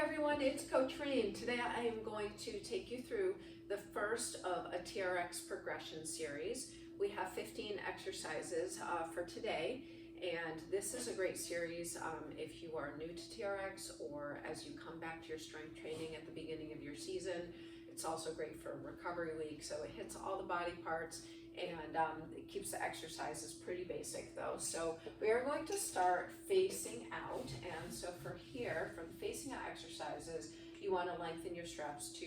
everyone, it's Coach Reem. Today I am going to take you through the first of a TRX progression series. We have 15 exercises for today, and this is a great series if you are new to TRX or as you come back to your strength training at the beginning of your season. It's also great for recovery week, so it hits all the body parts and it keeps the exercises pretty basic though. So we are going to start facing out, and so for here, for the facing out exercises, you want to lengthen your straps to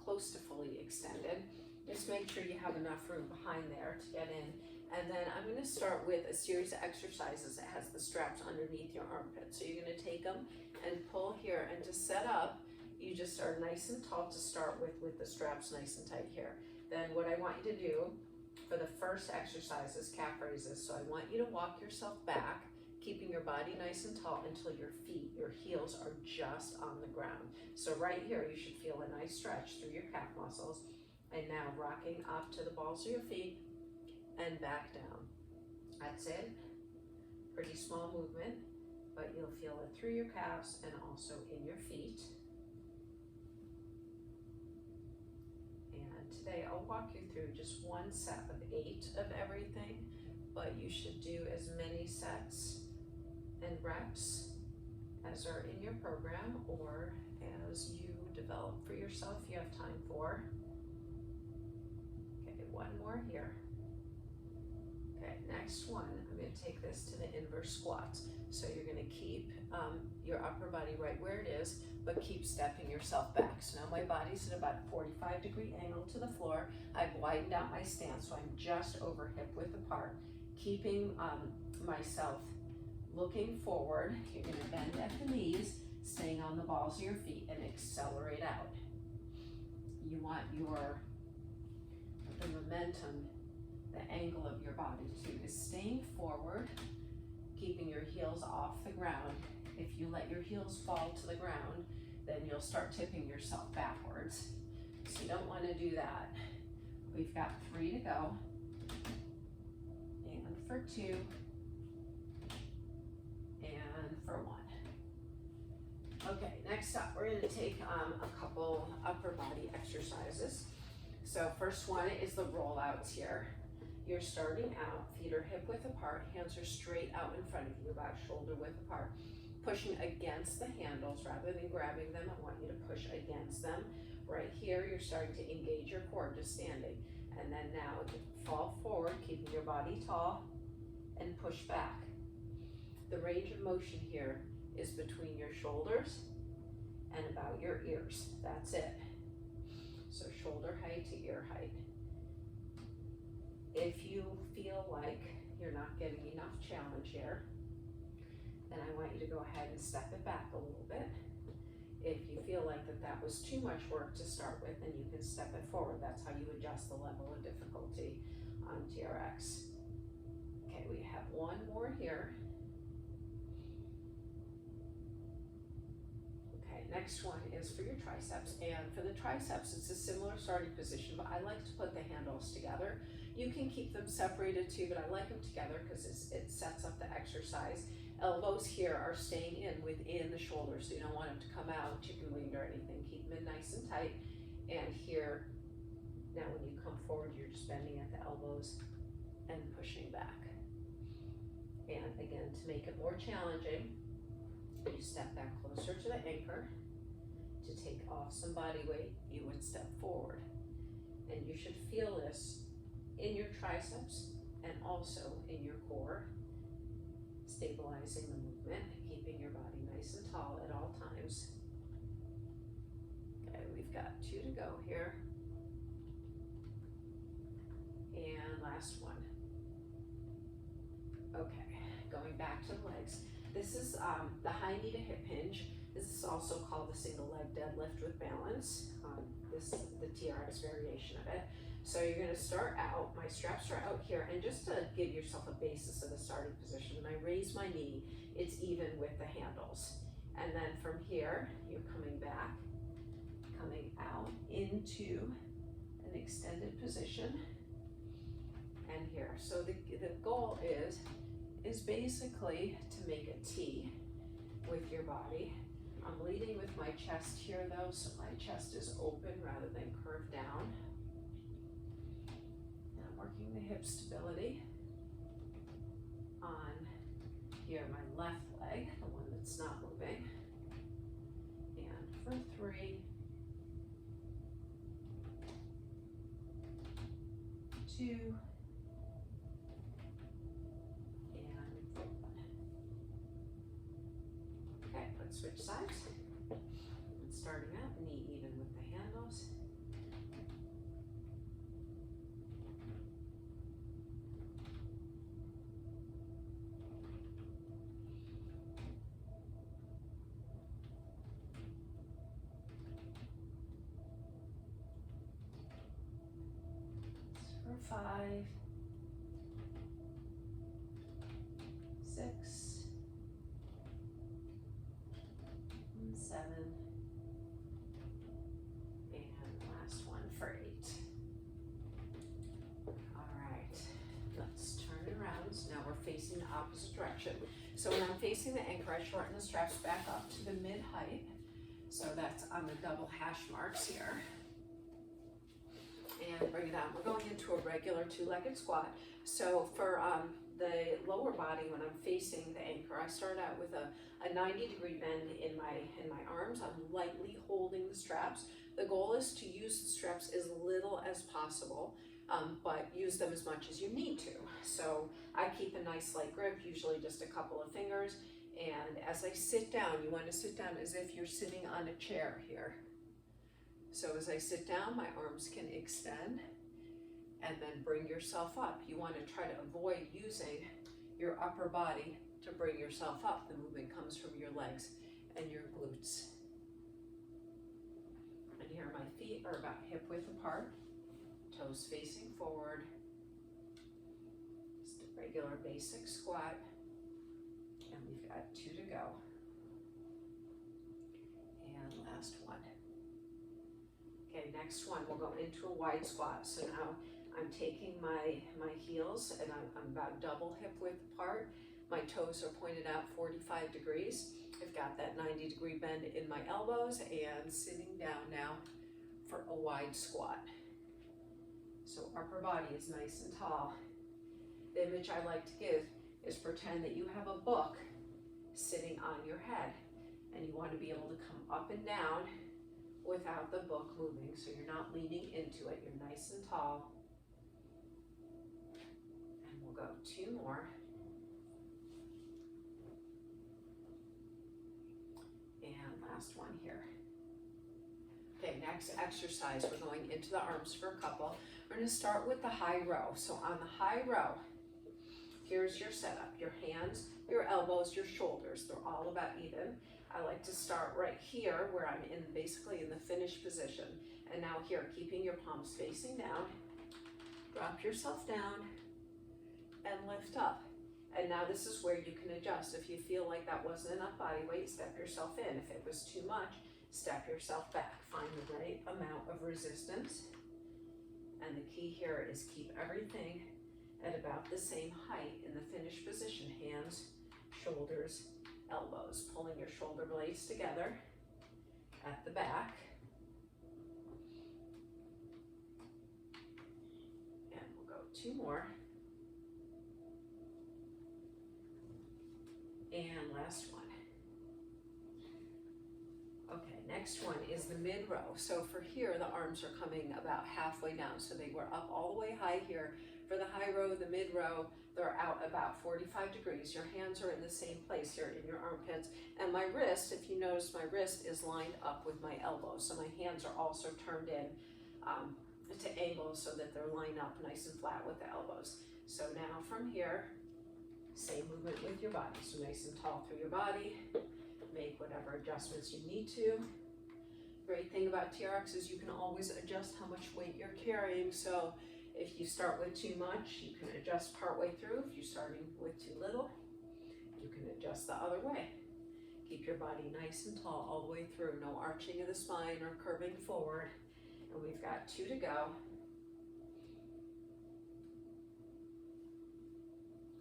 close to fully extended. Just make sure you have enough room behind there to get in. And then I'm going to start with a series of exercises that has the straps underneath your armpit. So you're going to take them and pull here, and to set up, you just are nice and tall to start with the straps nice and tight here. Then what I want you to do for the first exercise is calf raises. So I want you to walk yourself back, keeping your body nice and tall until your feet, your heels are just on the ground. So right here, you should feel a nice stretch through your calf muscles. And now rocking up to the balls of your feet and back down. That's it. Pretty small movement, but you'll feel it through your calves and also in your feet. Today I'll walk you through just one set of 8 of everything, but you should do as many sets and reps as are in your program or as you develop for yourself you have time for. Okay, one more here. Okay, next one, I'm going to take this to the inverse squats. So you're going to keep your upper body right where it is, but keep stepping yourself back. So now my body's at about a 45-degree angle to the floor. I've widened out my stance, so I'm just over hip width apart, keeping myself looking forward. You're going to bend at the knees, staying on the balls of your feet, and accelerate out. You want the momentum, the angle of your body too, is staying forward, keeping your heels off the ground. If you let your heels fall to the ground, then you'll start tipping yourself backwards. So you don't want to do that. We've got 3 to go. And for 2. And for 1. Okay, next up, we're going to take a couple upper body exercises. So first one is the rollouts here. You're starting out, feet are hip width apart, hands are straight out in front of you, about shoulder width apart. Pushing against the handles rather than grabbing them. I want you to push against them. Right here, you're starting to engage your core, just standing. And then now fall forward, keeping your body tall, and push back. The range of motion here is between your shoulders and about your ears. That's it. So shoulder height to ear height. If you feel like you're not getting enough challenge here, then I want you to go ahead and step it back a little bit. If you feel like that was too much work to start with, then you can step it forward. That's how you adjust the level of difficulty on TRX. Okay, we have one more here. Okay, next one is for your triceps. And for the triceps, it's a similar starting position, but I like to put the handles together. You can keep them separated too, but I like them together because it sets up the exercise. Elbows here are staying in within the shoulders, so you don't want them to come out chicken winged or anything. Keep them in nice and tight. And here, now when you come forward, you're just bending at the elbows and pushing back. And again, to make it more challenging, you step back closer to the anchor. To take off some body weight, you would step forward. And you should feel this in your triceps and also in your core, stabilizing the movement, keeping your body nice and tall at all times. Okay, we've got 2 to go here. And last one. Okay, going back to the legs. This is the high knee to hip hinge. This is also called the single leg deadlift with balance. This is the TRX variation of it. So you're going to start out, my straps are out here, and just to give yourself a basis of the starting position, when I raise my knee, it's even with the handles. And then from here, you're coming back, coming out into an extended position, and here. So the goal is basically to make a T with your body. I'm leading with my my chest here though, so my chest is open rather than curved down. And I'm working the hip stability on here, my left leg, the one that's not moving. And for 3, 2, and 1. Okay, let's switch sides. And starting out, knee even with the handles. For 5, 6, and 7, and last one for 8. All right, let's turn it around. So now we're facing the opposite direction. So when I'm facing the anchor, I shorten the straps back up to the mid-height. So that's on the double hash marks here. And bring it down. We're going into a regular 2-legged squat. So for the lower body, when I'm facing the anchor, I start out with a 90-degree bend in my arms. I'm lightly holding the straps. The goal is to use the straps as little as possible, but use them as much as you need to. So I keep a nice light grip, usually just a couple of fingers. And as I sit down, you want to sit down as if you're sitting on a chair here. So as I sit down, my arms can extend, and then bring yourself up. You want to try to avoid using your upper body to bring yourself up. The movement comes from your legs and your glutes. And here my feet are about hip width apart, toes facing forward. Just a regular basic squat, and we've got 2 to go. And last one. Okay, next one, we'll go into a wide squat. So now I'm taking my heels, and I'm about double hip width apart. My toes are pointed out 45 degrees. I've got that 90-degree bend in my elbows, and sitting down now for a wide squat. So upper body is nice and tall. The image I like to give is pretend that you have a book sitting on your head, and you want to be able to come up and down without the book moving, so you're not leaning into it. You're nice and tall. And we'll go 2 more. And last one here. Okay, next exercise, we're going into the arms for a couple. We're going to start with the high row. So on the high row, here's your setup. Your hands, your elbows, your shoulders, they're all about even. I like to start right here where I'm basically in the finished position. And now here, keeping your palms facing down, drop yourself down and lift up. And now this is where you can adjust. If you feel like that wasn't enough body weight, step yourself in. If it was too much, step yourself back. Find the right amount of resistance. And the key here is keep everything at about the same height in the finished position. Hands, shoulders, elbows, pulling your shoulder blades together at the back. And we'll go 2 more. And last one. Okay, next one is the mid row. So for here, the arms are coming about halfway down. So they were up all the way high here. For the high row, the mid row, they're out about 45 degrees. Your hands are in the same place here in your armpits. And my wrist, if you notice, my wrist is lined up with my elbows. So my hands are also turned in to angles so that they're lined up nice and flat with the elbows. So now from here, same movement with your body. So nice and tall through your body. Make whatever adjustments you need to. Great thing about TRX is you can always adjust how much weight you're carrying. So if you start with too much, you can adjust partway through. If you're starting with too little, you can adjust the other way. Keep your body nice and tall all the way through. No arching of the spine or curving forward. And we've got 2 to go.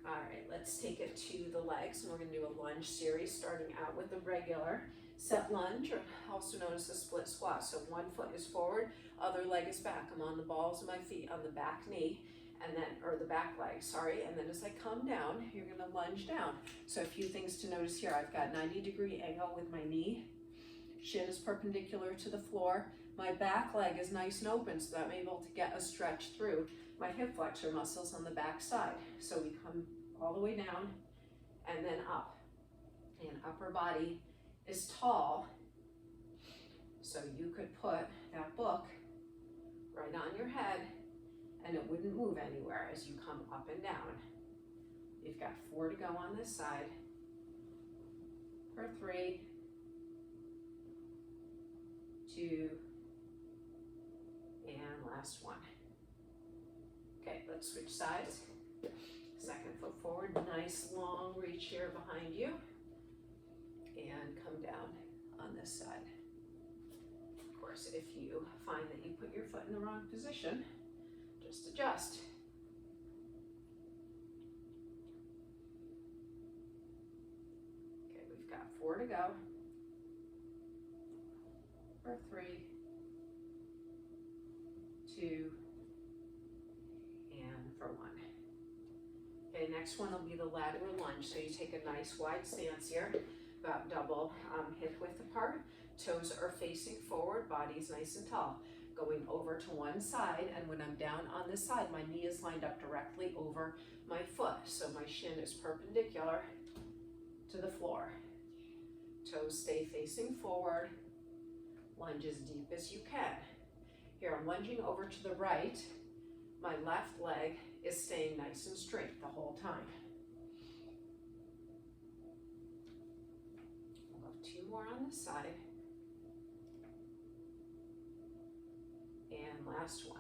All right, let's take it to the legs, and we're going to do a lunge series starting out with the regular Set lunge, or also known as a split squat. So one foot is forward, other leg is back. I'm on the balls of my feet on the back knee, and then, or the back leg, sorry. And then as I come down, you're gonna lunge down. So a few things to notice here. I've got 90-degree angle with my knee. Shin is perpendicular to the floor. My back leg is nice and open so that I'm able to get a stretch through my hip flexor muscles on the back side. So we come all the way down and then up. And upper body is tall, so you could put that book right on your head and it wouldn't move anywhere as you come up and down. You've got 4 to go on this side. For 3, 2, and last one. Okay, let's switch sides. Second foot forward, nice long reach here behind you. And come down on this side. Of course, if you find that you put your foot in the wrong position, just adjust. Okay, we've got 4 to go. For 3, 2, and for 1. Okay, next one will be the lateral lunge. So you take a nice wide stance here, about double hip width apart. Toes are facing forward, body's nice and tall. Going over to one side, and when I'm down on this side, my knee is lined up directly over my foot. So my shin is perpendicular to the floor. Toes stay facing forward. Lunge as deep as you can. Here I'm lunging over to the right. My left leg is staying nice and straight the whole time. We'll have 2 more on this side. And last one.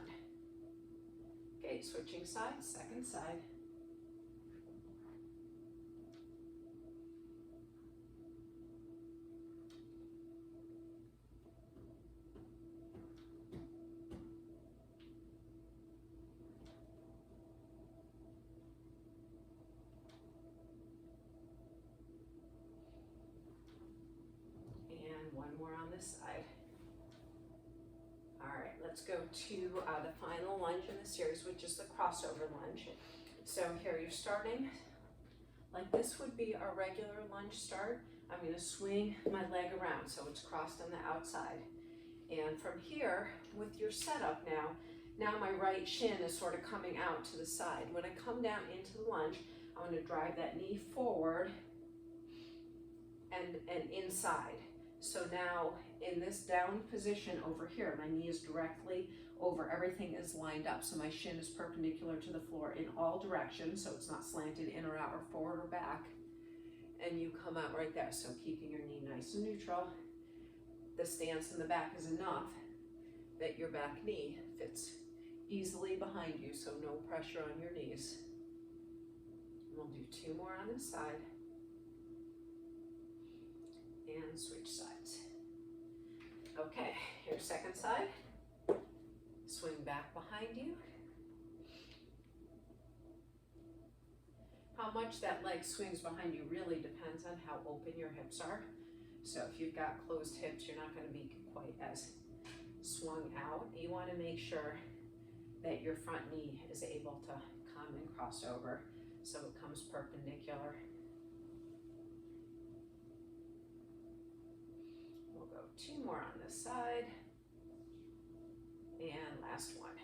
Okay, switching sides, second side. One more on this side. All right, let's go to the final lunge in the series, which is the crossover lunge. So here you're starting, like this would be our regular lunge start. I'm gonna swing my leg around so it's crossed on the outside. And from here, with your setup now my right shin is sort of coming out to the side. When I come down into the lunge, I'm gonna drive that knee forward and inside. So now in this down position over here, my knee is directly over, everything is lined up. So my shin is perpendicular to the floor in all directions, so it's not slanted in or out or forward or back. And you come out right there. So keeping your knee nice and neutral. The stance in the back is enough that your back knee fits easily behind you, so no pressure on your knees. We'll do 2 more on this side. And switch sides. Okay, here's second side. Swing back behind you. How much that leg swings behind you really depends on how open your hips are. So if you've got closed hips, you're not going to be quite as swung out. You want to make sure that your front knee is able to come and cross over so it comes perpendicular. 2 more on this side, and last one.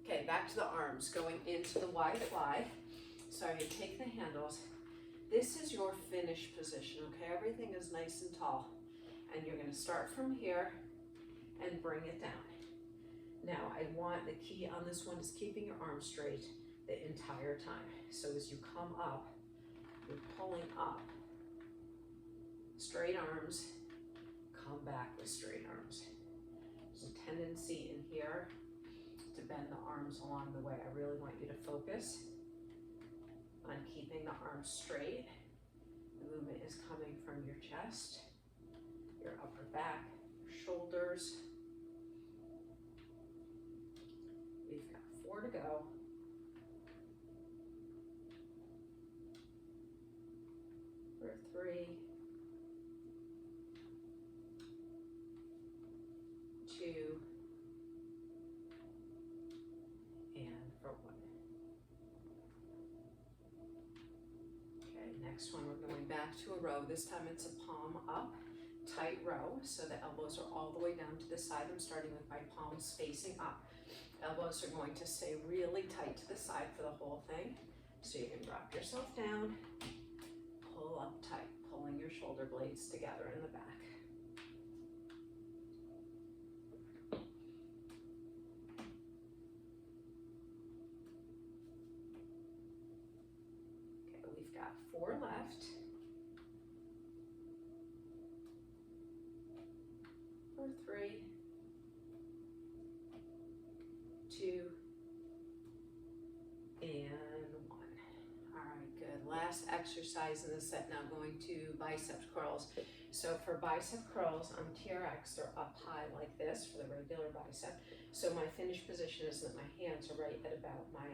Okay, back to the arms, going into the wide fly. So I take the handles. This is your finish position, okay? Everything is nice and tall. And you're gonna start from here and bring it down. Now, I want the key on this one is keeping your arms straight the entire time. So as you come up, you're pulling up. Straight arms. Come back with straight arms. There's a tendency in here to bend the arms along the way. I really want you to focus on keeping the arms straight. The movement is coming from your chest, your upper back, shoulders. We've got 4 to go. For 3, 2, and for 1. Okay, next one, we're going back to a row. This time it's a palm up, tight row, so the elbows are all the way down to the side. I'm starting with my palms facing up. Elbows are going to stay really tight to the side for the whole thing. So you can drop yourself down, pull up tight, pulling your shoulder blades together in the back. Okay, we've got 4 left. For 3, 2, and 1. All right, good. Last exercise in the set now, going to bicep curls. So for bicep curls on TRX, they're up high like this for the regular bicep. So my finished position is that my hands are right at about my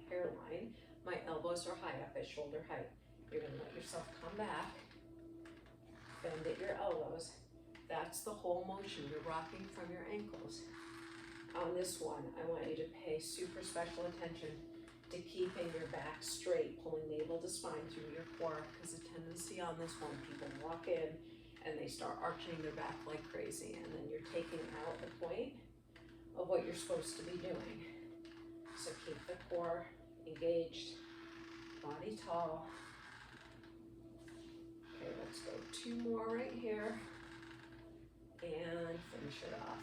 hairline. My elbows are high up at shoulder height. You're gonna let yourself come back, bend at your elbows. That's the whole motion. You're rocking from your ankles. On this one, I want you to pay super special attention to keeping your back straight, pulling navel to spine through your core, because the tendency on this one, people walk in and they start arching their back like crazy, and then you're taking out the point of what you're supposed to be doing. So keep the core engaged, body tall. Okay, let's go 2 more right here and finish it off.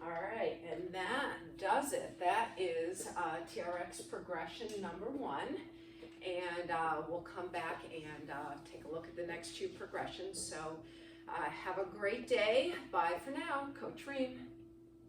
All right, and that does it. That is TRX progression number 1. And we'll come back and take a look at the next 2 progressions. So have a great day. Bye for now. Coach Reem.